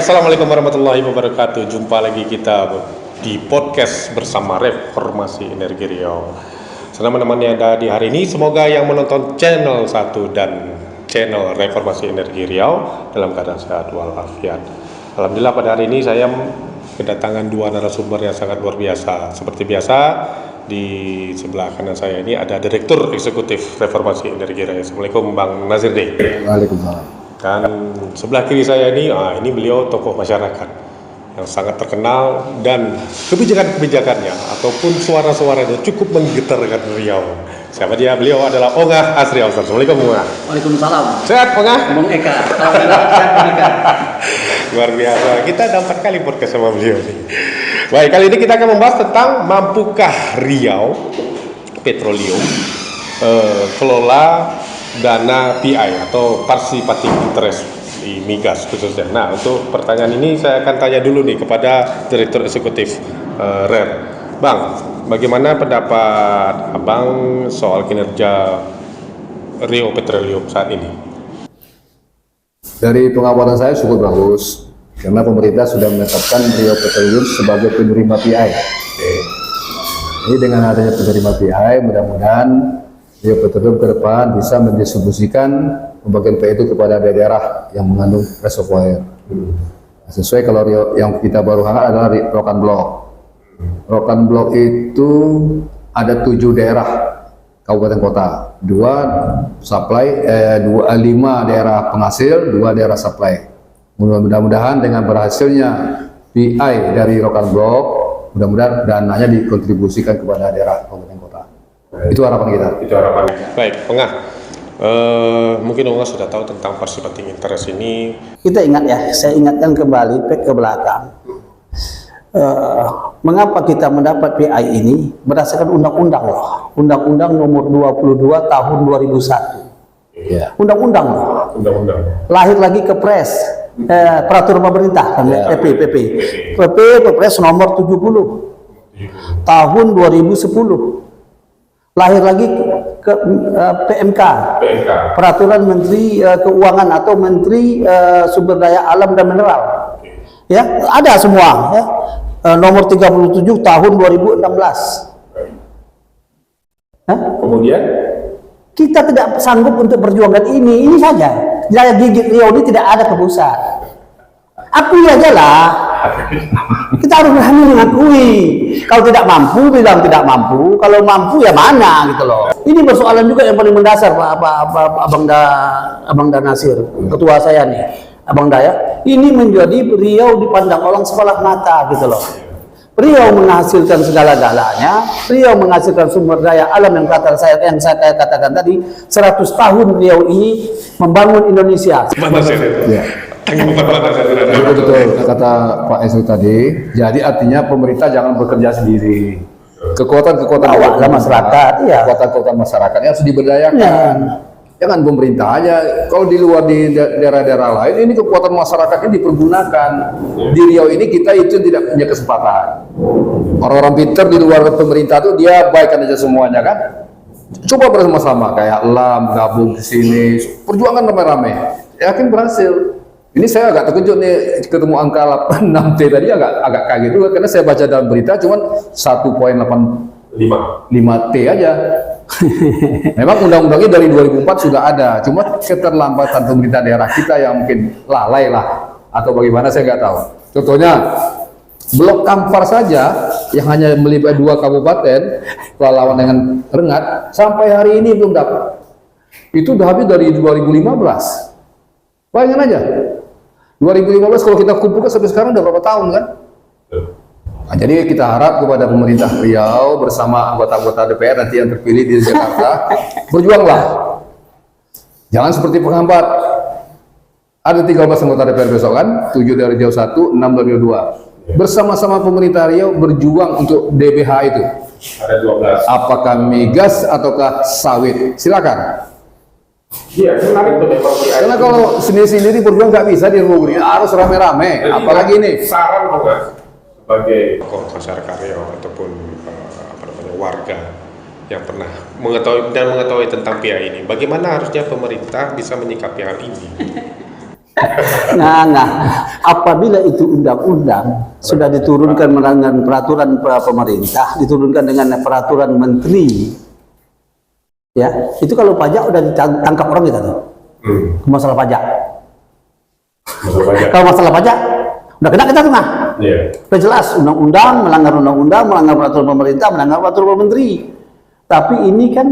Assalamualaikum warahmatullahi wabarakatuh. Jumpa lagi kita di podcast bersama Reformasi Energi Riau. Senang menemani Anda di hari ini. Semoga yang menonton channel 1 dan channel Reformasi Energi Riau dalam keadaan sehat walafiat. Alhamdulillah pada hari ini saya kedatangan dua narasumber yang sangat luar biasa. Seperti biasa, di sebelah kanan saya ini ada Direktur Eksekutif Reformasi Energi Riau. Assalamualaikum Bang Nazir D. Waalaikumsalam. Dan sebelah kiri saya ini beliau tokoh masyarakat yang sangat terkenal dan kebijakan-kebijakannya ataupun suara-suaranya cukup menggetarkan Riau. Siapa dia? Beliau adalah Ongah Asri Ausar. Assalamualaikum Ongah. Waalaikumsalam. Sehat Ongah? Bung Eka. Sehat Bung Eka. Luar biasa. Kita ada 4 kali podcast sama beliau nih. Baik, kali ini kita akan membahas tentang mampukah Riau Petroleum kelola dana PI atau participating interest di migas khususnya. Nah, untuk pertanyaan ini saya akan tanya dulu nih kepada Direktur Eksekutif RER. Bang, bagaimana pendapat Abang soal kinerja Riau Petroleum saat ini? Dari pengamatan saya cukup bagus karena pemerintah sudah menetapkan Riau Petroleum sebagai penerima PI. Ini dengan adanya penerima PI, mudah-mudahan Riau Petroleum ke depan bisa mendistribusikan pembagian PI itu kepada daerah yang mengandung reservoir. Sesuai kalau Riau yang kita baru hangat adalah Rokan Blok. Rokan Blok itu ada 7 daerah kabupaten kota, 5 daerah penghasil, 2 daerah supply. Mudah-mudahan dengan berhasilnya PI dari Rokan Blok, mudah-mudahan dananya dikontribusikan kepada daerah kabupaten kota. Itu harapan kita. Baik, Ongah. Mungkin Ongah sudah tahu tentang participating interest ini. Kita ingat ya, saya ingatkan kembali ke belakang. Mengapa kita mendapat PI ini berdasarkan undang-undang loh. Undang-undang nomor 22 tahun 2001. Ya. Undang-undang loh. Lahir lagi ke Pres. Peraturan pemerintah kan, PP Perpres nomor 70 tahun 2010. Lahir lagi ke PMK, Peraturan Menteri Keuangan atau Menteri Sumber Daya Alam dan Mineral. Ya, ada semua ya. Nomor 37 tahun 2016. Kemudian Kita tidak sanggup untuk perjuangkan ini saja. Jaya gigit Riau ini tidak ada ke pusat. Akui aja lah. Kita harus berani mengakui. Kalau tidak mampu, bilang tidak mampu. Kalau mampu ya mana gitu loh. Ini persoalan juga yang paling mendasar Abang Nasir, ketua saya nih, Abang Daya. Ini menjadi Riau dipandang orang sebelah mata gitu loh. Riau menghasilkan segala-galanya. Riau menghasilkan sumber daya alam yang saya katakan tadi. 100 tahun Riau ini membangun Indonesia. Ya. Betul kata Pak Esri tadi. Jadi artinya pemerintah jangan bekerja sendiri. Kekuatan-kekuatan masyarakat, iya. Kekuatan-kekuatan masyarakat harus diberdayakan. Jangan pemerintah aja. Kalau di luar di daerah-daerah lain, ini kekuatan masyarakat ini dipergunakan. Di Riau ini kita itu tidak punya kesempatan. Orang-orang pintar di luar pemerintah itu dia baikkan aja semuanya kan. Coba bersama-sama kayak LAM gabung ke sini, perjuangan rame-rame. Yakin berhasil. Ini saya agak terkejut nih ketemu angka 86T tadi agak kaget juga karena saya baca dalam berita cuman 1,85T aja. Memang undang-undangnya dari 2004 sudah ada, cuma keterlambatan pemerintah daerah kita yang mungkin lalai lah atau bagaimana saya nggak tahu. Contohnya Blok Kampar saja yang hanya melibatkan 2 kabupaten lawan dengan Rengat sampai hari ini belum dapat. Itu udah habis dari 2015. Bayangin aja. 2015 kalau kita kumpulkan sampai sekarang udah berapa tahun kan? Nah, jadi kita harap kepada pemerintah Riau bersama anggota-anggota DPR nanti yang terpilih di Jakarta, berjuanglah. Jangan seperti penghambat. Ada 13 anggota DPR besok kan? 7 dari Riau 1, 6 dari Riau 2. Bersama-sama pemerintah Riau berjuang untuk DBH itu. Ada 12. Apakah migas ataukah sawit? Silakan. Iya, menarik tuh Karena kalau sendiri-sendiri berjuang nggak bisa dirubah, harus rame-rame. Apalagi ini. Saran sebagai masyarakat Riau ataupun warga yang pernah mengetahui tentang PI ini, bagaimana harusnya pemerintah bisa menyikapi hal ini? Nah, apabila itu undang-undang sudah diturunkan dengan peraturan pemerintah, diturunkan dengan peraturan menteri, ya itu kalau pajak udah ditangkap orang kita tuh. Masalah pajak. Kalau masalah pajak udah kena kita tuh nah. Udah jelas undang-undang, melanggar undang-undang, melanggar peraturan pemerintah, melanggar peraturan menteri. Tapi ini kan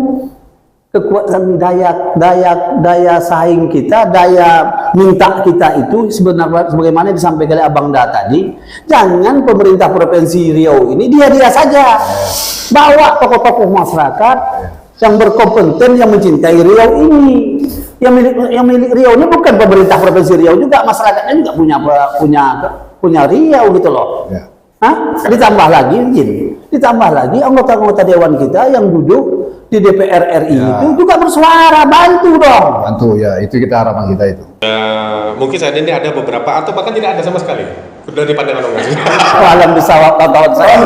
kekuatan daya saing kita, daya minta kita itu sebenarnya sebagaimana disampaikan oleh Abang Da tadi, jangan pemerintah Provinsi Riau ini dia saja, bawa tokoh-tokoh masyarakat yang berkompeten, yang mencintai Riau ini. Yang milik Riau ini bukan pemerintah Provinsi Riau juga, masyarakatnya juga punya Riau gitu loh. Ditambah lagi anggota-anggota dewan kita yang duduk di DPR RI itu juga bersuara, bantu dong. Bantu ya, itu kita harapan kita itu. Mungkin saat ini ada beberapa atau bahkan tidak ada sama sekali dari pandangan Om Gazi. Alam bisa kawan saya.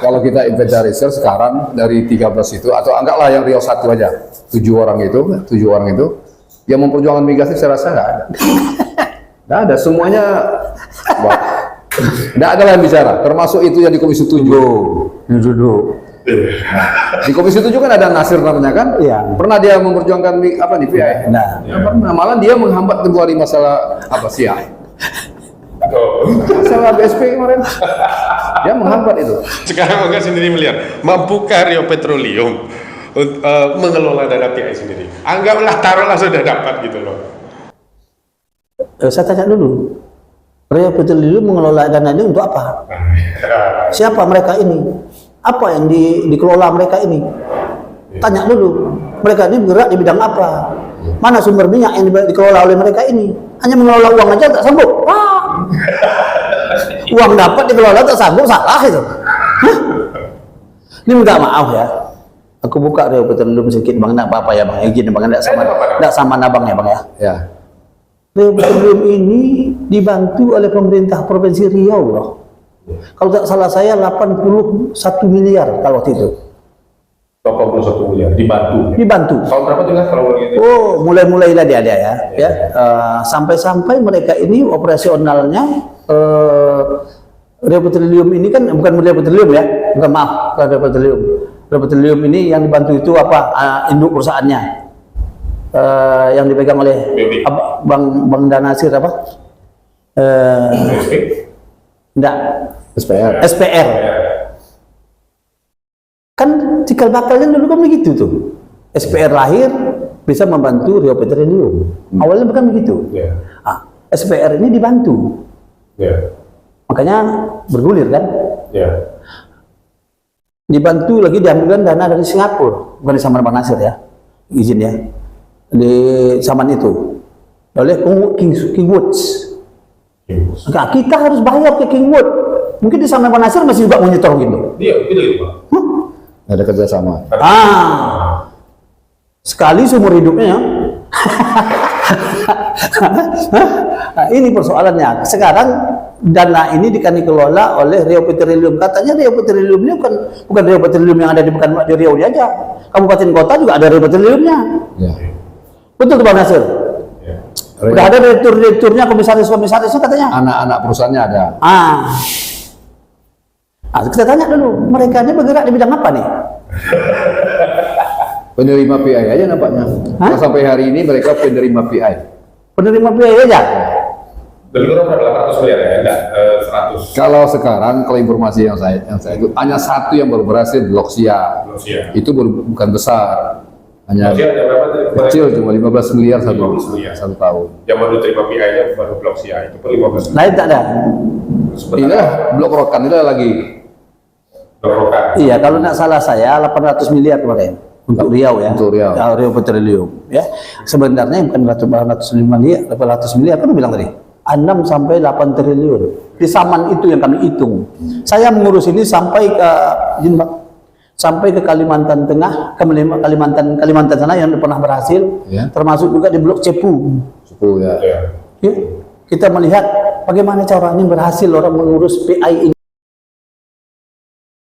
Kalau kita inventarisir sekarang dari 13 itu, atau anggaplah yang Riau 1 aja, 7 orang itu yang memperjuangkan migas saya rasa nggak ada. Nggak ada, semuanya nggak ada yang bicara, termasuk itu yang di Komisi 7 duduk. Di Komisi 7 kan ada Nasir namanya kan? Iya. Pernah dia memperjuangkan PI? Nah, pernah. Malah dia menghambat kembali masalah siap. Masalah BSP kemarin. Dia menghambat itu. Sekarang Om Gazi sendiri melihat, mampukah Riau Petroleum mengelola dana PI sendiri? Anggaplah taruhlah sudah dapat gitu loh. Saya tanya dulu, Riau Petroleum mengelola dana ini untuk apa? Siapa mereka ini? Apa yang dikelola mereka ini? Tanya dulu, mereka ini bergerak di bidang apa? Mana sumber minyak yang dikelola oleh mereka ini? Hanya mengelola uang aja tak sanggup. Uang dapat dikelola tak sanggup, salah itu. Ini minta maaf ya. Aku buka Riau Petroleum sedikit bang, nak apa ya bang? Izin bang, tidak sama nabang ya bang ya. Ya. Riau Petroleum ini dibantu oleh pemerintah Provinsi Riau loh. Kalau tak salah saya 81 miliar kalau waktu itu. 81 miliar dibantu. Tahun berapa tuh kalau begitu? Oh, mulai lah dia ya. Sampai-sampai mereka ini operasionalnya Riau Petroleum ini kan bukan Riau Petroleum ya. Bukan, maaf, Riau Petroleum. Riau Petroleum ini yang dibantu itu apa? Induk perusahaannya. Yang dipegang oleh Bang Danasir apa? Enggak. SPR. Kan cikal bakalnya dulu kan begitu tuh. SPR lahir bisa membantu Riau Petroleum. Awalnya bukan begitu. SPR ini dibantu. Makanya bergulir kan. Dibantu lagi diambilkan dana dari Singapura, bukan di Saman Bang Nasir ya, izin ya, di Saman itu oleh Kingwoods. Nah, kita harus bayar ke Kingwood. Mungkin di Saman Bang Nasir masih juga mau nyetor gitu. Iya, gitu Pak. Ada kerjasama. Sekali seumur hidupnya. Nah, ini persoalannya. Sekarang dana ini dikelola oleh Riau Petroleum. Katanya Riau Petroleum ini bukan Riau Petroleum yang ada di Riau ini aja. Kabupaten kota juga ada Riau Petroleumnya. Ya. Betul tuh Bang Nasir? Ya. Udah ada direkturnya, komisaris-komisarisnya katanya. Anak-anak perusahaannya ada. Kita tanya dulu, mereka ini bergerak di bidang apa nih? Penerima PI aja nampaknya. Sampai hari ini mereka penerima PI. Penerima PI aja? Dari berapa 800 miliar ya? Enggak, 100. Kalau sekarang, kalau informasi yang saya itu hanya satu yang baru berhasil, Bloksia. Itu bukan besar. Hanya kecil, cuma 15 miliar satu tahun. Yang baru terima PI-nya baru Bloksia, itu per 15 miliar. Lain tak ada? Iya, Blok Rokan itu lagi. Blok Rokan? Iya, kalau tidak salah saya 800 miliar kemarin. Untuk Riau ya, untuk Riau. Riau Petroleum ya. Sebenarnya bukan 800 miliar kan bilang tadi 6 sampai 8 triliun. Di Saman itu yang kami hitung. Saya mengurus ini sampai ke Kalimantan Tengah, ke Kalimantan sana yang pernah berhasil, termasuk juga di Blok Cepu ya. Kita melihat bagaimana cara ini berhasil orang mengurus PI ini.